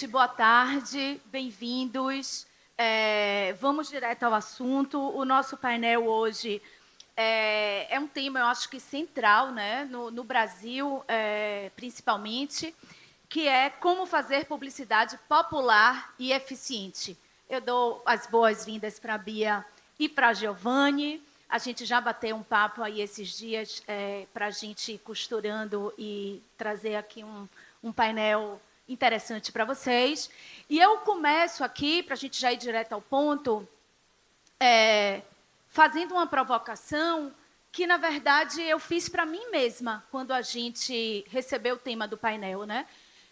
gente, boa tarde, bem-vindos. Vamos direto ao assunto. O nosso painel hoje é um tema, eu acho que central, né, no Brasil, principalmente, que é como fazer publicidade popular e eficiente. Eu dou as boas-vindas para a Bia e para a Giovanni. A gente já bateu um papo aí esses dias para a gente ir costurando e trazer aqui um painel interessante para vocês. E eu começo aqui, para a gente já ir direto ao ponto, fazendo uma provocação que, na verdade, eu fiz para mim mesma quando a gente recebeu o tema do painel, né?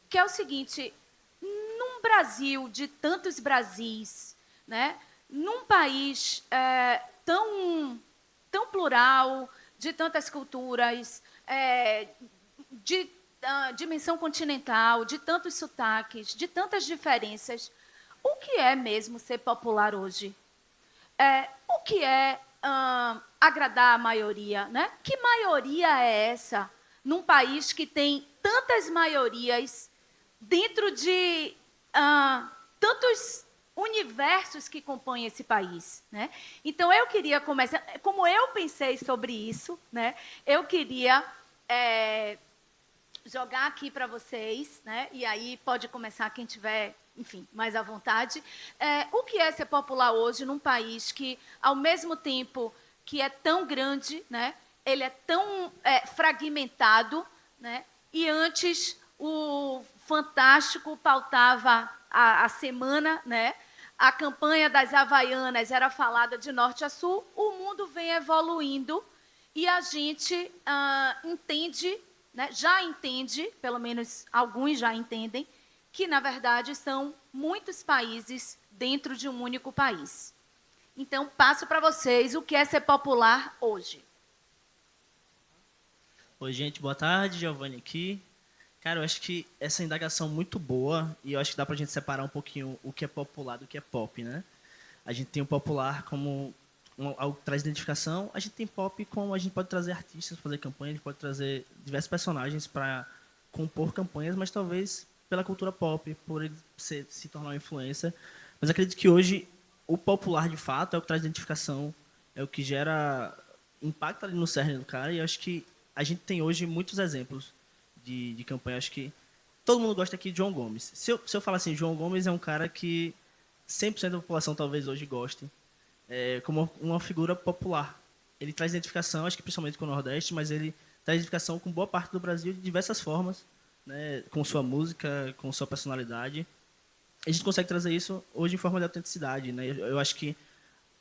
Que é o seguinte: num Brasil de tantos Brasis, né? Num país tão plural, de tantas culturas, de dimensão continental, de tantos sotaques, de tantas diferenças, o que é mesmo ser popular hoje? O que é agradar a maioria, né? Que maioria é essa num país que tem tantas maiorias dentro de tantos universos que compõem esse país, né? Então eu queria começar, como eu pensei sobre isso, né? Eu queria jogar aqui para vocês, né? E aí pode começar quem tiver, enfim, mais à vontade. O que é ser popular hoje num país que, ao mesmo tempo que é tão grande, né? Ele é tão fragmentado, né? E antes o Fantástico pautava a semana, né? A campanha das Havaianas era falada de norte a sul. O mundo vem evoluindo e a gente entende, né, já entende, pelo menos alguns já entendem, que, na verdade, são muitos países dentro de um único país. Então, passo para vocês o que é ser popular hoje. Oi, gente, boa tarde, Giovanni aqui. Cara, eu acho que essa indagação é muito boa e eu acho que dá pra gente separar um pouquinho o que é popular do que é pop, né? A gente tem o popular como algo que traz identificação, a gente tem pop como a gente pode trazer artistas para fazer campanha, a gente pode trazer diversos personagens para compor campanhas, mas talvez pela cultura pop, por ele se tornar uma influência. Mas acredito que hoje o popular de fato é o que traz identificação, é o que gera impacto ali no cerne do cara, e eu acho que a gente tem hoje muitos exemplos de campanha. Acho que todo mundo gosta aqui de João Gomes. Se eu falar assim, João Gomes é um cara que 100% da população talvez hoje goste, como uma figura popular. Ele traz identificação, acho que principalmente com o Nordeste, mas ele traz identificação com boa parte do Brasil de diversas formas, né, com sua música, com sua personalidade. A gente consegue trazer isso hoje em forma de autenticidade, né? Eu acho que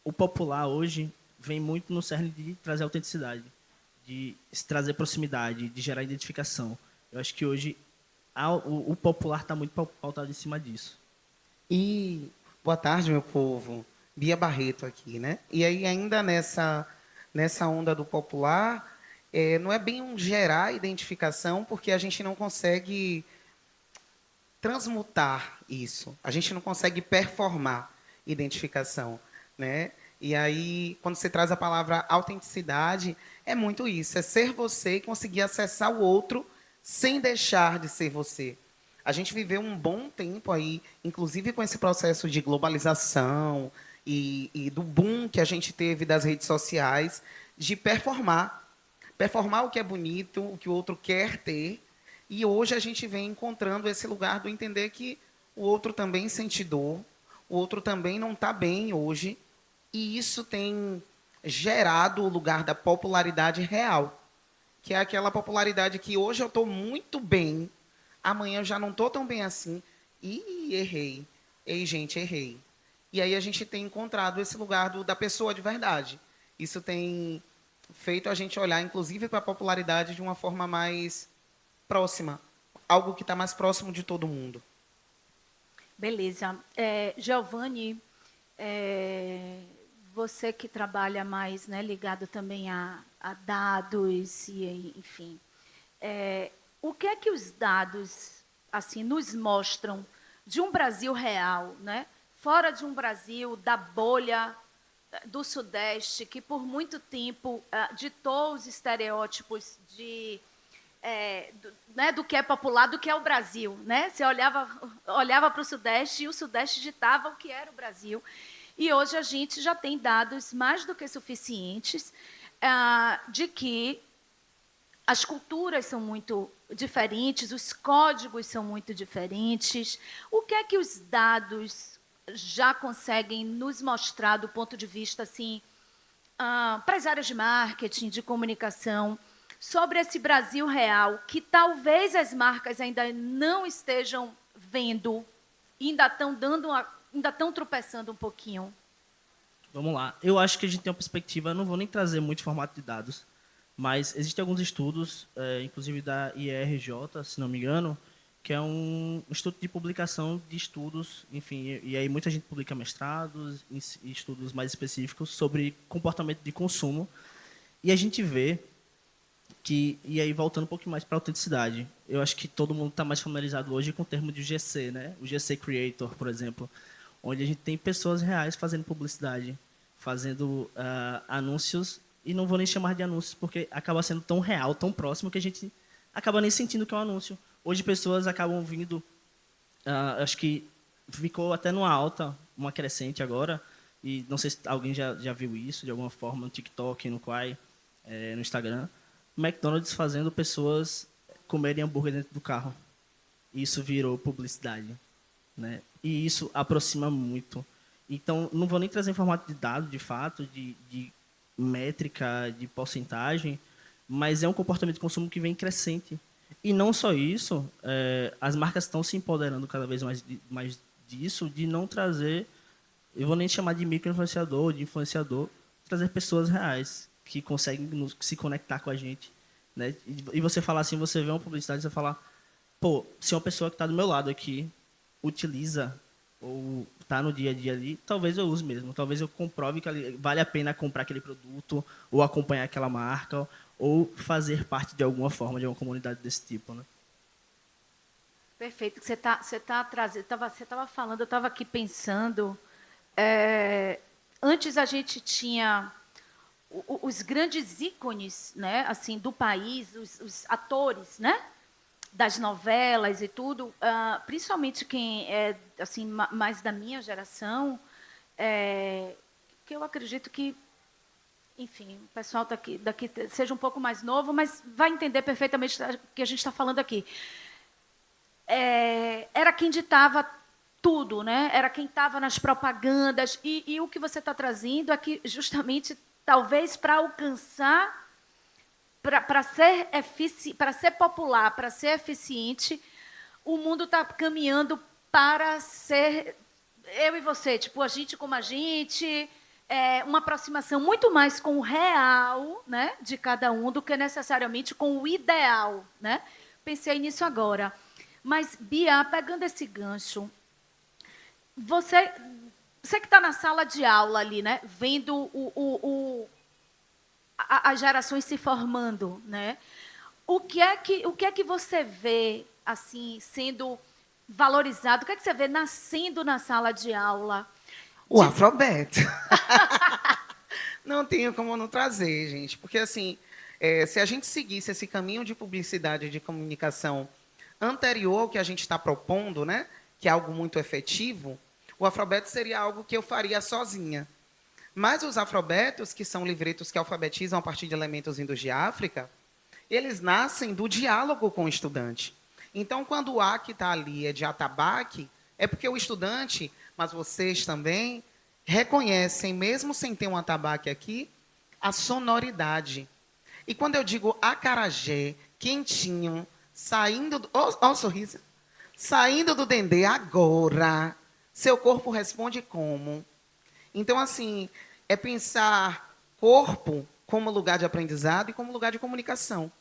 o popular hoje vem muito no cerne de trazer autenticidade, de trazer proximidade, de gerar identificação. Eu acho que hoje o popular está muito pautado em cima disso. E boa tarde, meu povo. Bia Barreto aqui, né? E aí, ainda nessa onda do popular, não é bem um gerar identificação, porque a gente não consegue transmutar isso. A gente não consegue performar identificação, né? E aí, quando você traz a palavra autenticidade, é muito isso, é ser você e conseguir acessar o outro sem deixar de ser você. A gente viveu um bom tempo aí, inclusive com esse processo de globalização e do boom que a gente teve das redes sociais, de performar. Performar o que é bonito, o que o outro quer ter. E hoje a gente vem encontrando esse lugar do entender que o outro também sente dor, o outro também não está bem hoje. E isso tem gerado o lugar da popularidade real, que é aquela popularidade que hoje eu estou muito bem, amanhã eu já não estou tão bem assim, e errei. Ei, gente, errei. E aí a gente tem encontrado esse lugar da pessoa de verdade. Isso tem feito a gente olhar, inclusive, para a popularidade de uma forma mais próxima, algo que está mais próximo de todo mundo. Beleza. Giovanni, você que trabalha mais, né, ligado também a dados e, enfim, o que é que os dados assim nos mostram de um Brasil real, né? Fora de um Brasil da bolha do Sudeste, que por muito tempo ditou os estereótipos de né, do que é popular, do que é o Brasil, né? Você olhava para o Sudeste e o Sudeste ditava o que era o Brasil. E hoje a gente já tem dados mais do que suficientes de que as culturas são muito diferentes, os códigos são muito diferentes. O que é que os dados já conseguem nos mostrar do ponto de vista assim, para as áreas de marketing, de comunicação, sobre esse Brasil real, que talvez as marcas ainda não estejam vendo, ainda estão tropeçando um pouquinho? Vamos lá. Eu acho que a gente tem uma perspectiva, não vou nem trazer muito formato de dados, mas existem alguns estudos, inclusive da IRJ, se não me engano, que é um instituto de publicação de estudos, enfim, e aí muita gente publica mestrados e estudos mais específicos sobre comportamento de consumo, e a gente vê que, e aí voltando um pouquinho mais para a autenticidade, eu acho que todo mundo está mais familiarizado hoje com o termo de GC, né? O GC Creator, por exemplo, onde a gente tem pessoas reais fazendo publicidade, fazendo anúncios, e não vou nem chamar de anúncios, porque acaba sendo tão real, tão próximo, que a gente acaba nem sentindo que é um anúncio. Hoje pessoas acabam vindo, acho que ficou até numa alta, uma crescente agora, e não sei se alguém já viu isso de alguma forma no TikTok, no Quai, no Instagram, McDonald's fazendo pessoas comerem hambúrguer dentro do carro. Isso virou publicidade, né? E isso aproxima muito. Então, não vou nem trazer em formato de dado, de fato, de métrica, de porcentagem, mas é um comportamento de consumo que vem crescente. E não só isso, as marcas estão se empoderando cada vez mais disso, de não trazer, eu vou nem chamar de micro-influenciador, de influenciador, trazer pessoas reais, que conseguem se conectar com a gente, né? E você falar assim, você vê uma publicidade, você fala, pô, se uma pessoa que está do meu lado aqui utiliza ou está no dia a dia ali, talvez eu use mesmo, talvez eu comprove que vale a pena comprar aquele produto ou acompanhar aquela marca ou fazer parte de alguma forma de uma comunidade desse tipo, né? Perfeito. Você tá trazendo, você estava falando, eu estava aqui pensando. Antes a gente tinha os grandes ícones, né, assim, do país, os atores, né, das novelas e tudo, principalmente quem é assim mais da minha geração, que eu acredito que, enfim, o pessoal daqui seja um pouco mais novo, mas vai entender perfeitamente o que a gente está falando aqui. Era quem ditava tudo, né? Era quem estava nas propagandas, e o que você está trazendo é que justamente talvez para alcançar, para ser popular, para ser eficiente, o mundo está caminhando para ser eu e você, tipo, a gente como a gente, uma aproximação muito mais com o real, né, de cada um, do que necessariamente com o ideal, né? Pensei nisso agora. Mas, Bia, pegando esse gancho, você que está na sala de aula ali, né, vendo as gerações se formando, né? O que é que você vê assim sendo valorizado? O que é que você vê nascendo na sala de aula? O Afrobeto. Não tenho como não trazer, gente, porque assim, se a gente seguisse esse caminho de publicidade e de comunicação anterior ao que a gente está propondo, né, que é algo muito efetivo, o Afrobeto seria algo que eu faria sozinha. Mas os afrobetos, que são livretos que alfabetizam a partir de elementos vindos de África, eles nascem do diálogo com o estudante. Então, quando o A que está ali é de atabaque, é porque o estudante, mas vocês também, reconhecem, mesmo sem ter um atabaque aqui, a sonoridade. E quando eu digo acarajé, quentinho, saindo do... Ó o sorriso. Saindo do dendê agora, seu corpo responde como? Então, assim, é pensar corpo como lugar de aprendizado e como lugar de comunicação.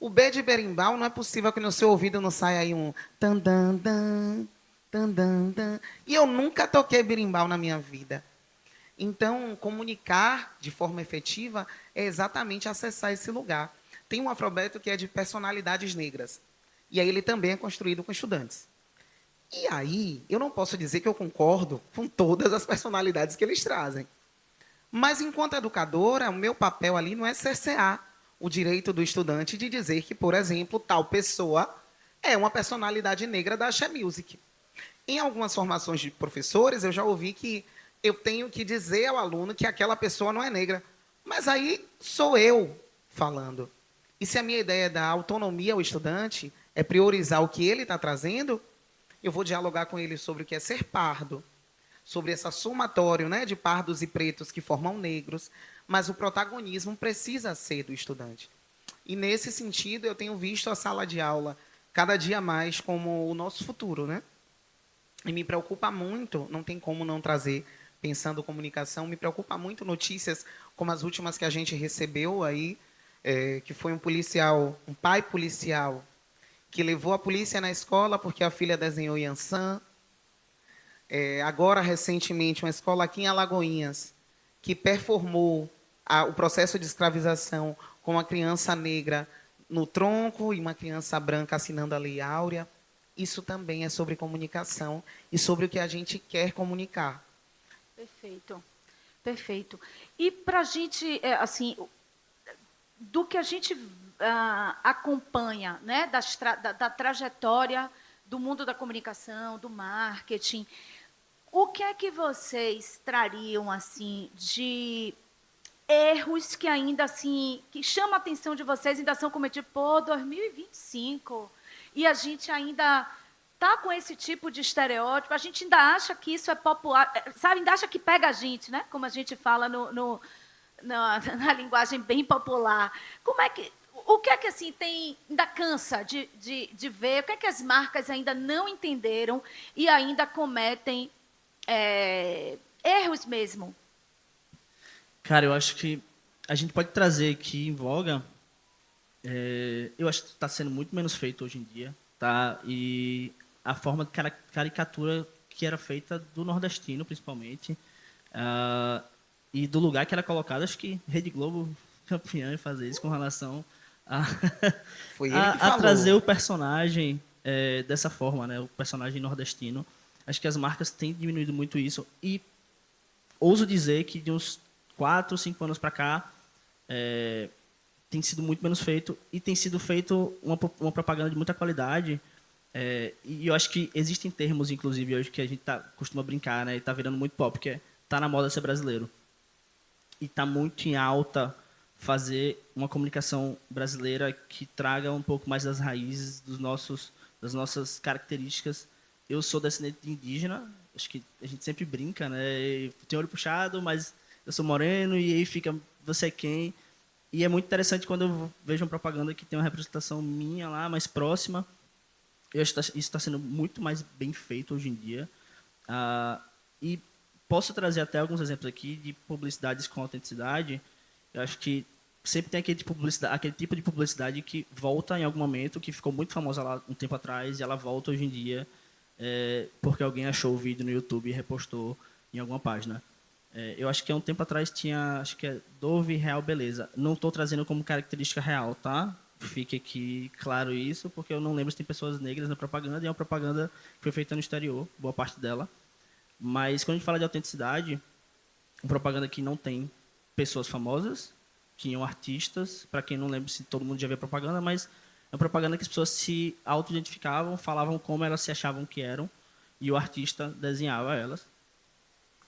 O B de berimbau não é possível que no seu ouvido não saia aí um tan-dan-dan, tan-dan-dan. E eu nunca toquei berimbau na minha vida. Então, comunicar de forma efetiva é exatamente acessar esse lugar. Tem um Afrobeto que é de personalidades negras. E aí ele também é construído com estudantes. E aí, eu não posso dizer que eu concordo com todas as personalidades que eles trazem. Mas, enquanto educadora, o meu papel ali não é cercear o direito do estudante de dizer que, por exemplo, tal pessoa é uma personalidade negra da Axé Music. Em algumas formações de professores, eu já ouvi que eu tenho que dizer ao aluno que aquela pessoa não é negra. Mas aí sou eu falando. E se a minha ideia é dar autonomia ao estudante, é priorizar o que ele está trazendo, eu vou dialogar com ele sobre o que é ser pardo, sobre essa somatório, né, de pardos e pretos que formam negros, mas o protagonismo precisa ser do estudante. E nesse sentido, eu tenho visto a sala de aula cada dia mais como o nosso futuro, né? E me preocupa muito, não tem como não trazer, pensando comunicação, me preocupa muito notícias como as últimas que a gente recebeu aí, que foi um policial, um pai policial, que levou a polícia na escola porque a filha desenhou Yansan. Agora, recentemente, uma escola aqui em Alagoinhas, que performou o processo de escravização com uma criança negra no tronco e uma criança branca assinando a Lei Áurea. Isso também é sobre comunicação e sobre o que a gente quer comunicar. Perfeito, perfeito. E para a gente, assim, do que a gente acompanha, né, da trajetória do mundo da comunicação, do marketing, o que é que vocês trariam assim de erros que ainda assim que chamam a atenção de vocês, ainda são cometidos por 2025 e a gente ainda tá com esse tipo de estereótipo, a gente ainda acha que isso é popular, sabe, ainda acha que pega a gente, né? Como a gente fala na linguagem bem popular. Como é que o que é que assim tem ainda cansa de ver? O que é que as marcas ainda não entenderam e ainda cometem erros mesmo? Cara, eu acho que a gente pode trazer aqui em voga. Eu acho que está sendo muito menos feito hoje em dia, tá? E a forma de caricatura que era feita do nordestino, principalmente, e do lugar que era colocado, acho que Rede Globo campeã em fazer isso com relação a, Foi ele que falou. trazer o personagem dessa forma, né? O personagem nordestino. Acho que as marcas têm diminuído muito isso e ouso dizer que de uns 4, 5 anos para cá tem sido muito menos feito e tem sido feito uma propaganda de muita qualidade. E eu acho que existem termos, inclusive, hoje que a gente costuma brincar, né? E tá virando muito pop, que tá na moda ser brasileiro. E tá muito em alta fazer uma comunicação brasileira que traga um pouco mais das raízes das nossas características. Eu sou descendente de indígena, acho que a gente sempre brinca, né? Tem olho puxado, mas eu sou moreno e aí fica você é quem? E é muito interessante quando eu vejo uma propaganda que tem uma representação minha lá, mais próxima. Eu acho que isso está sendo muito mais bem feito hoje em dia. E posso trazer até alguns exemplos aqui de publicidades com autenticidade. Eu acho que sempre tem aquele tipo de publicidade que volta em algum momento, que ficou muito famosa lá um tempo atrás, e ela volta hoje em dia porque alguém achou o vídeo no YouTube e repostou em alguma página. Eu acho que há um tempo atrás tinha, acho que é Dove Real Beleza. Não estou trazendo como característica real, tá? Fique aqui claro isso, porque eu não lembro se tem pessoas negras na propaganda, e é uma propaganda que foi feita no exterior, boa parte dela. Mas quando a gente fala de autenticidade, uma propaganda que não tem pessoas famosas, tinham artistas, para quem não lembra se todo mundo já viu a propaganda, mas é uma propaganda que as pessoas se auto-identificavam, falavam como elas se achavam que eram, e o artista desenhava elas.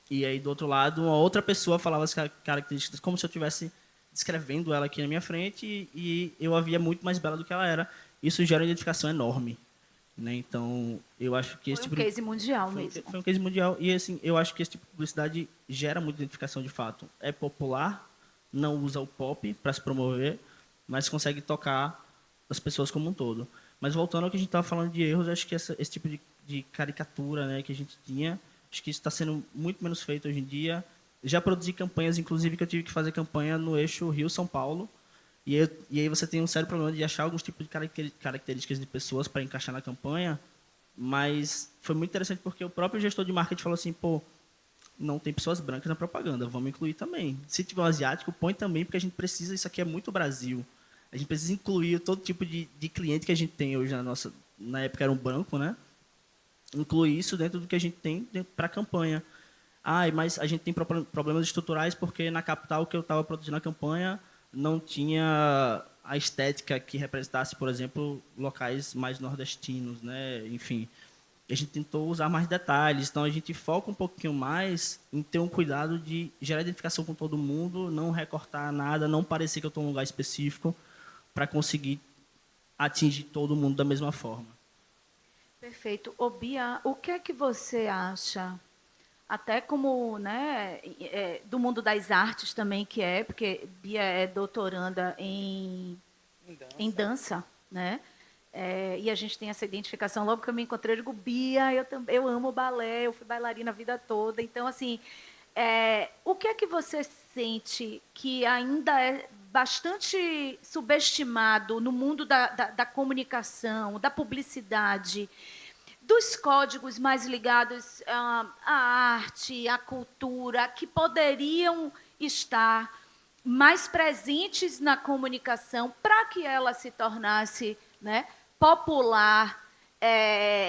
E aí, do outro lado, uma outra pessoa falava as características como se eu estivesse descrevendo ela aqui na minha frente e eu a via muito mais bela do que ela era. Isso gera uma identificação enorme. Né? Então, eu acho que esse tipo Foi um case mundial mesmo. Foi um case mundial. E, assim, eu acho que esse tipo de publicidade gera muita identificação de fato. É popular, não usa o pop para se promover, mas consegue tocar as pessoas como um todo. Mas voltando ao que a gente estava falando de erros, acho que esse tipo de caricatura, né, que a gente tinha, acho que isso está sendo muito menos feito hoje em dia. Já produzi campanhas, inclusive, que eu tive que fazer campanha no eixo Rio-São Paulo. E aí você tem um sério problema de achar alguns tipos de características de pessoas para encaixar na campanha. Mas foi muito interessante porque o próprio gestor de marketing falou assim, pô, não tem pessoas brancas na propaganda, vamos incluir também. Se tiver um asiático, põe também, porque a gente precisa, isso aqui é muito Brasil. A gente precisa incluir todo tipo de cliente que a gente tem hoje na época era um banco, né? Incluir isso dentro do que a gente tem para a campanha. Mas a gente tem problemas estruturais porque na capital que eu estava produzindo a campanha não tinha a estética que representasse, por exemplo, locais mais nordestinos, né? Enfim, a gente tentou usar mais detalhes, então a gente foca um pouquinho mais em ter um cuidado de gerar identificação com todo mundo, não recortar nada, não parecer que eu estou em um lugar específico, para conseguir atingir todo mundo da mesma forma. Perfeito. Ô, Bia, o que é que você acha, até como, né, do mundo das artes também, que é, porque Bia é doutoranda em dança, né? E a gente tem essa identificação. Logo que eu me encontrei, eu digo, Bia, eu amo balé, eu fui bailarina a vida toda. Então, assim, o que é que você sente que ainda é bastante subestimado no mundo da comunicação, da publicidade, dos códigos mais ligados à arte, à cultura, que poderiam estar mais presentes na comunicação para que ela se tornasse, né, popular,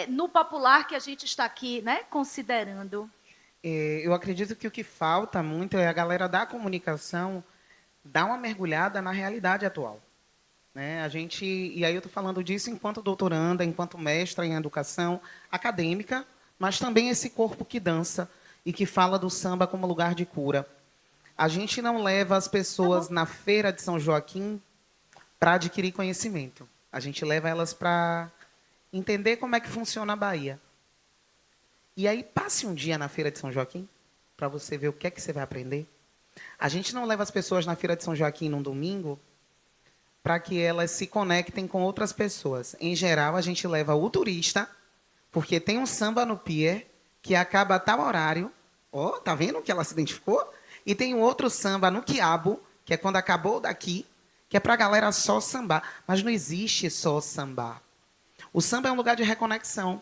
no popular que a gente está aqui, né, considerando? Eu acredito que o que falta muito é a galera da comunicação dar uma mergulhada na realidade atual. Né? E aí eu estou falando disso enquanto doutoranda, enquanto mestra em educação acadêmica, mas também esse corpo que dança e que fala do samba como lugar de cura. A gente não leva as pessoas na feira de São Joaquim para adquirir conhecimento. A gente leva elas para entender como é que funciona a Bahia. E aí passe um dia na feira de São Joaquim para você ver o que é que você vai aprender. A gente não leva as pessoas na feira de São Joaquim num domingo para que elas se conectem com outras pessoas. Em geral, a gente leva o turista, porque tem um samba no pier que acaba a tal horário. Ó, tá vendo que ela se identificou? E tem um outro samba no quiabo, que é quando acabou daqui, que é para a galera só sambar. Mas não existe só sambar. O samba é um lugar de reconexão.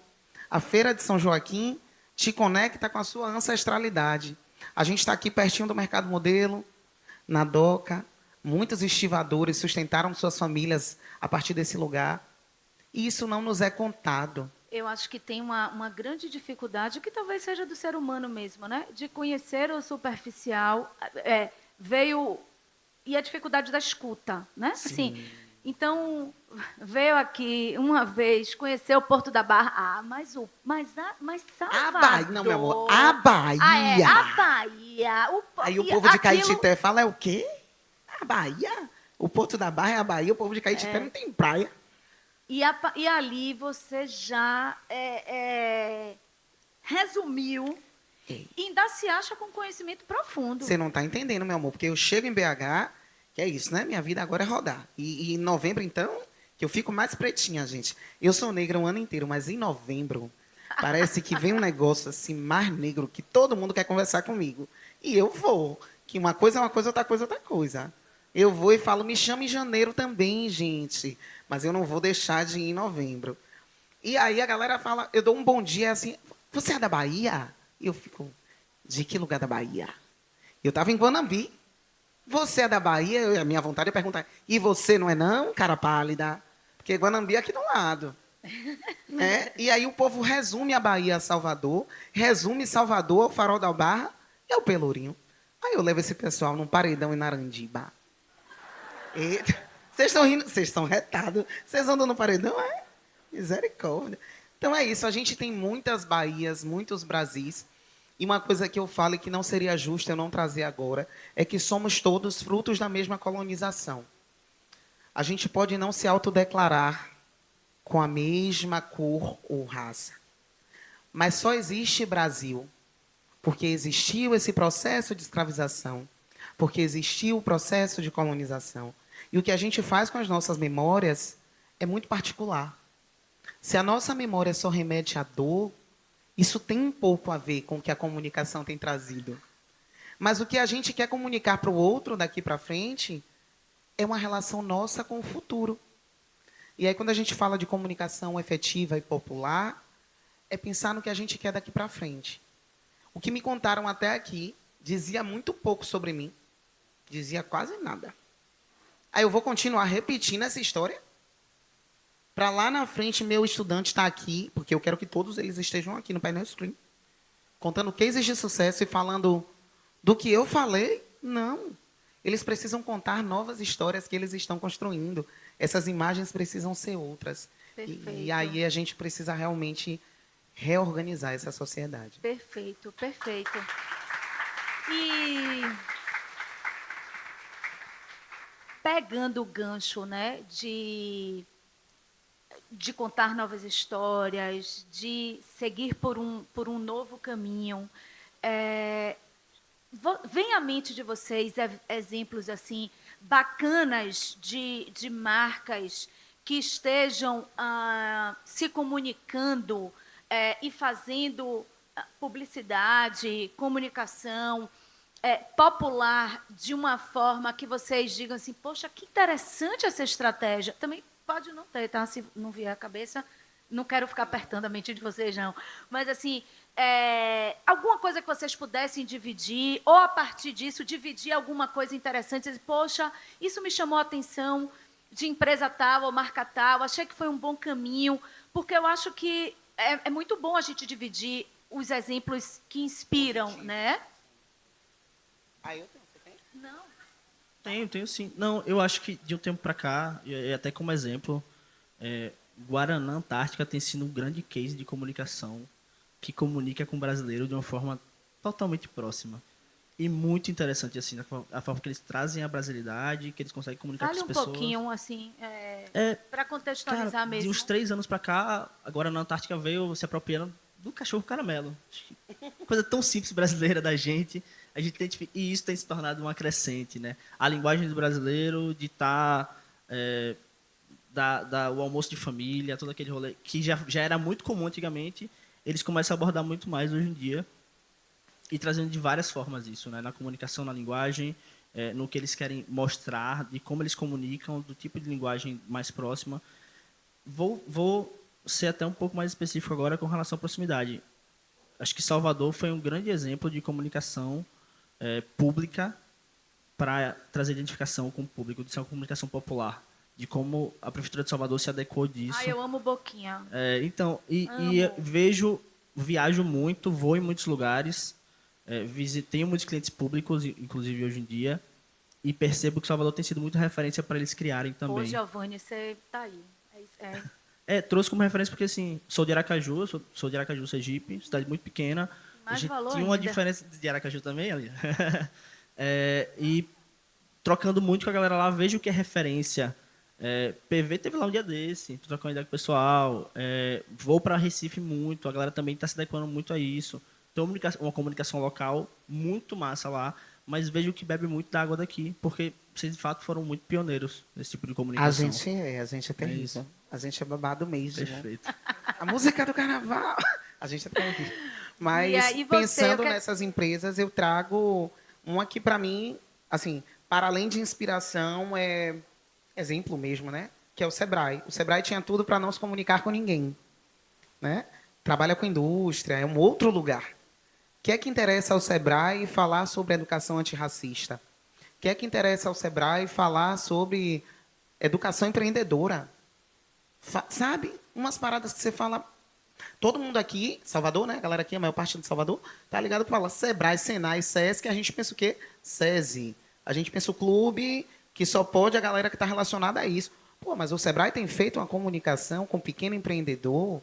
A Feira de São Joaquim te conecta com a sua ancestralidade. A gente está aqui pertinho do Mercado Modelo, na Doca. Muitos estivadores sustentaram suas famílias a partir desse lugar. E isso não nos é contado. Eu acho que tem uma grande dificuldade, que talvez seja do ser humano mesmo, né? De conhecer o superficial. E a dificuldade da escuta, né? Sim. Assim, então, veio aqui uma vez, conheceu o Porto da Barra. Mas Salvador... A Bahia, não, meu amor, a Bahia. A Bahia. Aí o povo de Caetité fala, é o quê? A Bahia? O Porto da Barra é a Bahia, o povo de Caetité não tem praia. E ali você já resumiu e ainda se acha com conhecimento profundo. Você não está entendendo, meu amor, porque eu chego em BH, que é isso, né? Minha vida agora é rodar. E em novembro, então, que eu fico mais pretinha, gente. Eu sou negra o ano inteiro, mas em novembro, parece que vem um negócio assim, mais negro, que todo mundo quer conversar comigo. E eu vou. Que uma coisa é uma coisa, outra coisa é outra coisa. Eu vou e falo, me chama em janeiro também, gente. Mas eu não vou deixar de ir em novembro. E aí a galera fala, eu dou um bom dia assim, você é da Bahia? E eu fico, de que lugar da Bahia? Eu estava em Guanambi. Você é da Bahia? A minha vontade é perguntar, e você não é não, cara pálida? Porque Guanambi é aqui do lado. Né? E aí o povo resume a Bahia a Salvador, resume Salvador ao Farol da Barra e ao Pelourinho. Aí eu levo esse pessoal num paredão em Narandiba. Vocês estão rindo, vocês estão retados. Vocês andam no paredão, é? Misericórdia. Então é isso, a gente tem muitas Bahias, muitos Brasis. E uma coisa que eu falo e que não seria justo eu não trazer agora, é que somos todos frutos da mesma colonização. A gente pode não se autodeclarar com a mesma cor ou raça. Mas só existe Brasil porque existiu esse processo de escravização, porque existiu o processo de colonização. E o que a gente faz com as nossas memórias é muito particular. Se a nossa memória só remete à dor, isso tem um pouco a ver com o que a comunicação tem trazido. Mas o que a gente quer comunicar para o outro daqui para frente é uma relação nossa com o futuro. E aí, quando a gente fala de comunicação efetiva e popular, é pensar no que a gente quer daqui para frente. O que me contaram até aqui dizia muito pouco sobre mim, dizia quase nada. Aí eu vou continuar repetindo essa história, para lá na frente meu estudante estar aqui, porque eu quero que todos eles estejam aqui no painel screen, contando cases de sucesso e falando do que eu falei. Não. Eles precisam contar novas histórias que eles estão construindo. Essas imagens precisam ser outras. Perfeito. E aí a gente precisa realmente reorganizar essa sociedade. Perfeito, perfeito. E pegando o gancho, né, de contar novas histórias, de seguir por um novo caminho, vem à mente de vocês exemplos assim bacanas de marcas que estejam se comunicando e fazendo publicidade, comunicação popular de uma forma que vocês digam assim, poxa, que interessante essa estratégia. Também pode não ter, tá? Se não vier à cabeça, não quero ficar apertando a mente de vocês, não. Mas, assim, alguma coisa que vocês pudessem dividir, ou a partir disso, dividir alguma coisa interessante. Poxa, isso me chamou a atenção de empresa tal ou marca tal, achei que foi um bom caminho, porque eu acho que é muito bom a gente dividir os exemplos que inspiram, né? Eu tenho, você tem? Não. Tenho sim. Não, eu acho que de um tempo para cá, e até como exemplo, Guaraná Antártica tem sido um grande case de comunicação que comunica com o brasileiro de uma forma totalmente próxima. E muito interessante, assim, a forma que eles trazem a brasilidade, que eles conseguem comunicar Fale com as um pessoas. pouquinho, assim, para contextualizar Cara, mesmo. de uns 3 anos pra cá, agora na Antártica veio se apropriando do cachorro caramelo. Coisa tão simples brasileira da gente. A gente tem, e isso tem se tornado uma crescente, né? A linguagem do brasileiro de estar o almoço de família, todo aquele rolê que já era muito comum antigamente, eles começam a abordar muito mais hoje em dia e trazendo de várias formas isso, né? Na comunicação, na linguagem, no que eles querem mostrar, de como eles comunicam, do tipo de linguagem mais próxima. Vou ser até um pouco mais específico agora com relação à proximidade. Acho que Salvador foi um grande exemplo de comunicação pública para trazer identificação com o público, de ser uma comunicação popular, de como a Prefeitura de Salvador se adequou disso. Eu amo Boquinha. Então, e viajo muito, vou em muitos lugares, tenho muitos clientes públicos, inclusive hoje em dia, e percebo que Salvador tem sido muita referência para eles criarem também. Ô, Giovanni, você tá aí. Trouxe como referência porque, assim, sou de Aracaju, sou de Aracaju, Sergipe, cidade muito pequena. Mais a gente valor tinha uma ainda. diferença de Aracaju também, ali. E trocando muito com a galera lá, vejo que é referência. PV teve lá um dia desse, trocando ideia com o pessoal. Vou para Recife muito, a galera também está se adequando muito a isso. Tem uma comunicação local muito massa lá, mas vejo que bebe muito da água daqui, porque vocês de fato foram muito pioneiros nesse tipo de comunicação. A gente é terrível. A gente é babado mesmo. Perfeito. A música do carnaval. A gente é terrível. Mas E aí pensando nessas empresas, eu trago uma que para mim, assim, para além de inspiração, é exemplo mesmo, né? Que é o Sebrae. O Sebrae tinha tudo para não se comunicar com ninguém, né? Trabalha com indústria, é um outro lugar. O que é que interessa ao Sebrae falar sobre educação antirracista? O que é que interessa ao Sebrae falar sobre educação empreendedora? Sabe? Umas paradas que você fala... Todo mundo aqui, Salvador, né? A galera aqui, a maior parte de Salvador, tá ligado para falar Sebrae, Senai, SESC, a gente pensa o quê? SESI. A gente pensa o clube que só pode a galera que está relacionada a isso. Pô, mas o Sebrae tem feito uma comunicação com o pequeno empreendedor.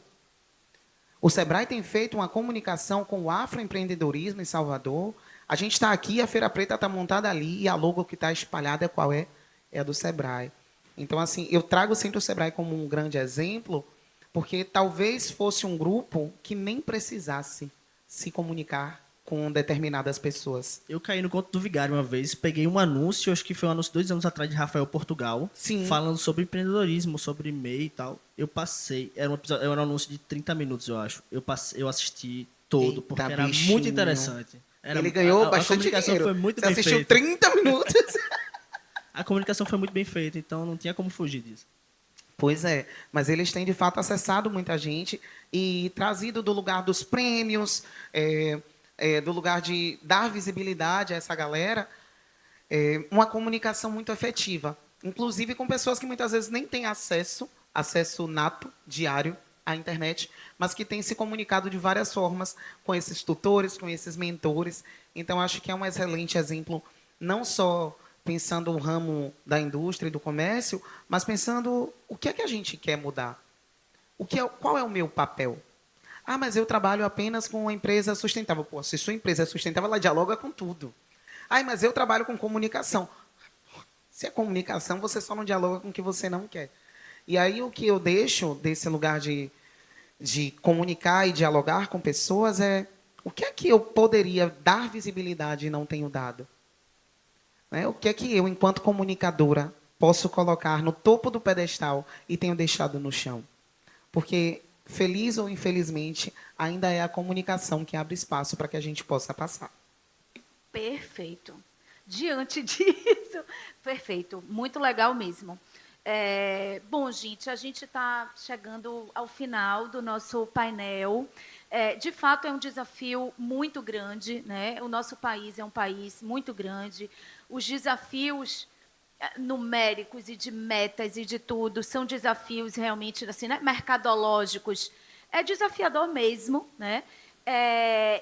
O Sebrae tem feito uma comunicação com o afroempreendedorismo em Salvador. A gente está aqui, a Feira Preta está montada ali e a logo que está espalhada qual é? É a do Sebrae. Então, assim, eu trago sempre o Sebrae como um grande exemplo, porque talvez fosse um grupo que nem precisasse se comunicar com determinadas pessoas. Eu caí no conto do Vigário uma vez, peguei um anúncio, acho que foi um anúncio 2 anos atrás de Rafael Portugal, Sim. falando sobre empreendedorismo, sobre MEI e tal. Eu passei, era um anúncio de 30 minutos, eu acho. Eu assisti todo, Eita, porque era bichinho. muito interessante. Ele ganhou bastante comunicação dinheiro. foi muito Você bem assistiu feita. 30 minutos. A comunicação foi muito bem feita, então não tinha como fugir disso. Pois é, mas eles têm de fato acessado muita gente e trazido do lugar dos prêmios, do lugar de dar visibilidade a essa galera, uma comunicação muito efetiva. Inclusive com pessoas que muitas vezes nem têm acesso nato, diário, à internet, mas que têm se comunicado de várias formas com esses tutores, com esses mentores. Então, acho que é um excelente exemplo, não só pensando o ramo da indústria e do comércio, mas pensando o que é que a gente quer mudar. Qual é o meu papel? Ah, mas eu trabalho apenas com uma empresa sustentável. Pô, se sua empresa é sustentável, ela dialoga com tudo. Ah, mas eu trabalho com comunicação. Se é comunicação, você só não dialoga com o que você não quer. E aí o que eu deixo desse lugar de comunicar e dialogar com pessoas é o que é que eu poderia dar visibilidade e não tenho dado? Né? O que é que eu, enquanto comunicadora, posso colocar no topo do pedestal e tenho deixado no chão? Porque, feliz ou infelizmente, ainda é a comunicação que abre espaço para que a gente possa passar. Perfeito. Diante disso, perfeito. Muito legal mesmo. Bom, gente, a gente está chegando ao final do nosso painel. De fato, é um desafio muito grande, né? O nosso país é um país muito grande. Os desafios numéricos e de metas e de tudo são desafios realmente assim, né? Mercadológicos. É desafiador mesmo, né?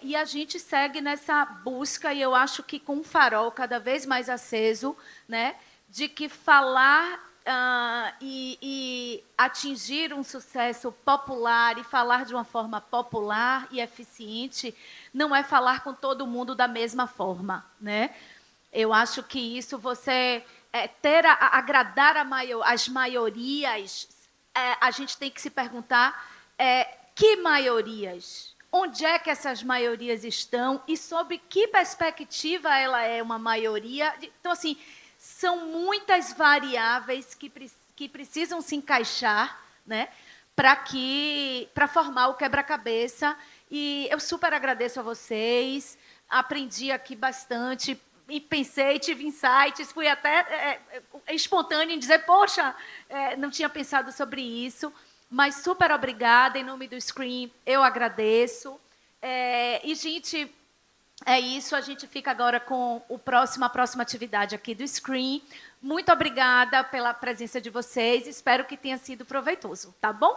E a gente segue nessa busca, e eu acho que com um farol cada vez mais aceso, né? De que falar e atingir um sucesso popular e falar de uma forma popular e eficiente não é falar com todo mundo da mesma forma, né? Eu acho que isso você agradar as maiorias, a gente tem que se perguntar que maiorias? Onde é que essas maiorias estão e sob que perspectiva ela é uma maioria? Então, assim, são muitas variáveis que precisam se encaixar, né, para formar o quebra-cabeça. E eu super agradeço a vocês, aprendi aqui bastante, e pensei, tive insights, fui até espontânea em dizer, poxa, não tinha pensado sobre isso, mas super obrigada, em nome do Scream, eu agradeço. E, gente, é isso, a gente fica agora com a próxima atividade aqui do Scream. Muito obrigada pela presença de vocês, espero que tenha sido proveitoso, tá bom?